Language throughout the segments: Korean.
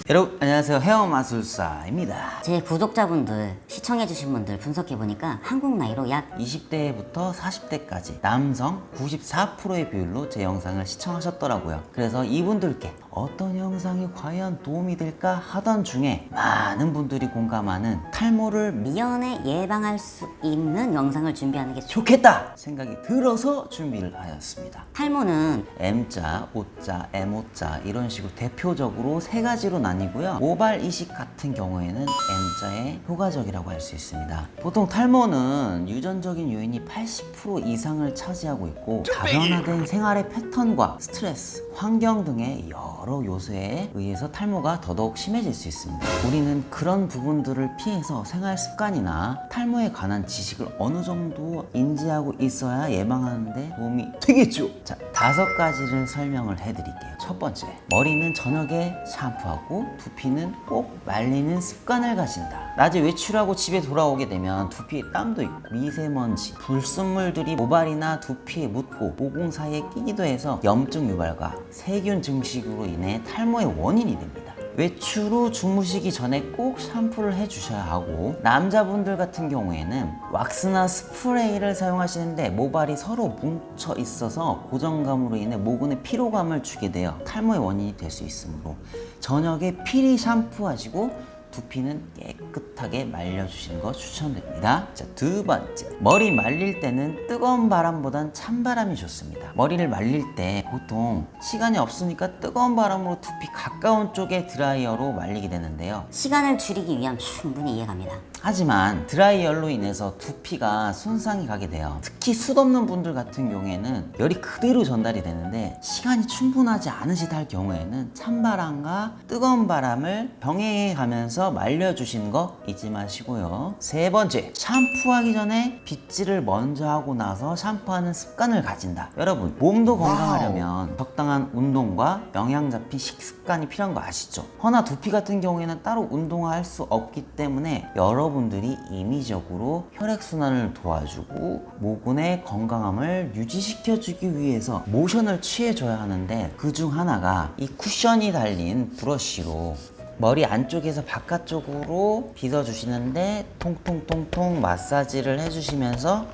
여러분 안녕하세요, 헤어마술사입니다. 제 구독자분들, 시청해주신 분들 분석해보니까 한국 나이로 약 20대부터 40대까지 남성 94%의 비율로 제 영상을 시청하셨더라고요. 그래서 이분들께 어떤 영상이 과연 도움이 될까 하던 중에 많은 분들이 공감하는 탈모를 미연에 예방할 수 있는 영상을 준비하는 게 좋겠다 생각이 들어서 준비를 하였습니다. 탈모는 M자, O자, MO자 이런 식으로 대표적으로 세 가지로 나뉘고요. 모발 이식 같은 경우에는 M자의 효과적이라고 할 수 있습니다. 보통 탈모는 유전적인 요인이 80% 이상을 차지하고 있고 다변화된 생활의 패턴과 스트레스, 환경 등의 여러 요소에 의해서 탈모가 더더욱 심해질 수 있습니다. 우리는 그런 부분들을 피해서 생활 습관이나 탈모에 관한 지식을 어느 정도 인지하고 있어야 예방하는 데 도움이 되겠죠. 자, 5가지를 설명을 해드릴게요. 첫 번째, 머리는 저녁에 샴푸하고 두피는 꼭 말리는 습관을 가진다. 낮에 외출하고 집에 돌아오게 되면 두피에 땀도 있고 미세먼지, 불순물들이 모발이나 두피에 묻고 모공 사이에 끼기도 해서 염증 유발과 세균 증식으로 인해 탈모의 원인이 됩니다. 외출 후 주무시기 전에 꼭 샴푸를 해주셔야 하고, 남자분들 같은 경우에는 왁스나 스프레이를 사용하시는데 모발이 서로 뭉쳐 있어서 고정감으로 인해 모근에 피로감을 주게 되어 탈모의 원인이 될 수 있으므로 저녁에 필히 샴푸하시고 두피는 깨끗하게 말려주시는 거 추천드립니다. 자, 두 번째, 머리 말릴 때는 뜨거운 바람보단 찬바람이 좋습니다. 머리를 말릴 때 보통 시간이 없으니까 뜨거운 바람으로 두피 가까운 쪽에 드라이어로 말리게 되는데요. 시간을 줄이기 위함 충분히 이해갑니다. 하지만 드라이열로 인해서 두피가 손상이 가게 돼요. 특히 숱 없는 분들 같은 경우에는 열이 그대로 전달이 되는데 시간이 충분하지 않으시다 경우에는 찬바람과 뜨거운 바람을 병행해 가면서 말려주시는 거 잊지 마시고요. 세 번째, 샴푸하기 전에 빗질을 먼저 하고 나서 샴푸하는 습관을 가진다. 여러분, 몸도 건강하려면 적당한 운동과 영양 잡힌 식습관이 필요한 거 아시죠? 허나 두피 같은 경우에는 따로 운동할 수 없기 때문에 여러분들이 임의적으로 혈액순환을 도와주고 모근의 건강함을 유지시켜주기 위해서 모션을 취해줘야 하는데, 그 중 하나가 이 쿠션이 달린 브러쉬로 머리 안쪽에서 바깥쪽으로 빗어주시는데 통통통통 마사지를 해주시면서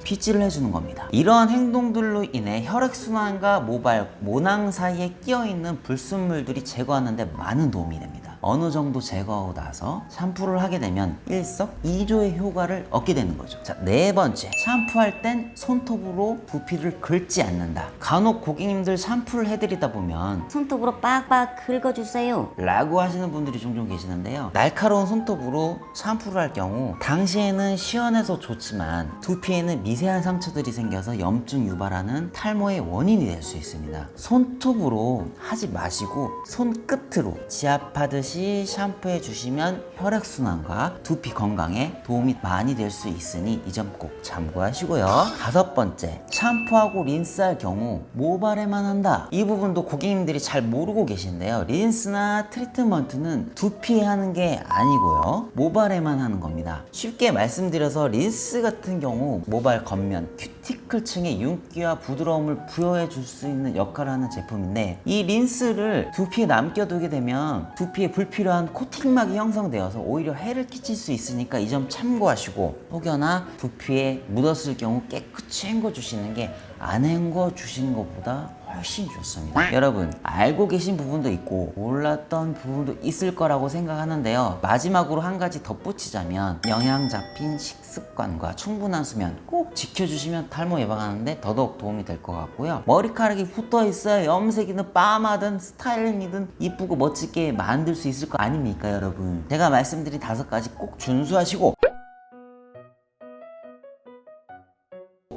빗질을 해주는 겁니다. 이러한 행동들로 인해 혈액순환과 모발, 모낭 사이에 끼어있는 불순물들이 제거하는 데 많은 도움이 됩니다. 어느 정도 제거하고 나서 샴푸를 하게 되면 일석이조의 효과를 얻게 되는 거죠. 자, 네 번째, 샴푸할 땐 손톱으로 두피를 긁지 않는다. 간혹 고객님들 샴푸를 해드리다 보면 손톱으로 빡빡 긁어주세요 라고 하시는 분들이 종종 계시는데요. 날카로운 손톱으로 샴푸를 할 경우 당시에는 시원해서 좋지만 두피에는 미세한 상처들이 생겨서 염증 유발하는 탈모의 원인이 될 수 있습니다. 손톱으로 하지 마시고 손끝으로 지압하듯이 샴푸해 주시면 혈액순환과 두피 건강에 도움이 많이 될 수 있으니 이 점 꼭 참고하시고요. 5번째, 샴푸하고 린스할 경우 모발에만 한다. 이 부분도 고객님들이 잘 모르고 계신데요. 린스나 트리트먼트는 두피에 하는 게 아니고요, 모발에만 하는 겁니다. 쉽게 말씀드려서 린스 같은 경우 모발 겉면 큐티클층의 윤기와 부드러움을 부여해 줄 수 있는 역할을 하는 제품인데, 이 린스를 두피에 남겨두게 되면 두피에 불필요한 코팅막이 형성되어서 오히려 해를 끼칠 수 있으니까 이 점 참고하시고, 혹여나 두피에 묻었을 경우 깨끗이 헹궈 주시는 게 안 헹궈 주시는 것보다 훨씬 좋습니다. 여러분, 알고 계신 부분도 있고 몰랐던 부분도 있을 거라고 생각하는데요. 마지막으로 한 가지 덧붙이자면, 영양 잡힌 식습관과 충분한 수면 꼭 지켜주시면 탈모 예방하는데 더더욱 도움이 될 것 같고요. 머리카락이 붙어 있어야 염색이든 파마든 스타일링이든 이쁘고 멋지게 만들 수 있을 거 아닙니까, 여러분? 제가 말씀드린 5가지 꼭 준수하시고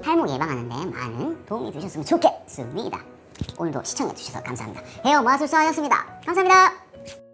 탈모 예방하는 데 많은 도움이 되셨으면 좋겠습니다. 오늘도 시청해주셔서 감사합니다. 헤어 마술사였습니다. 감사합니다.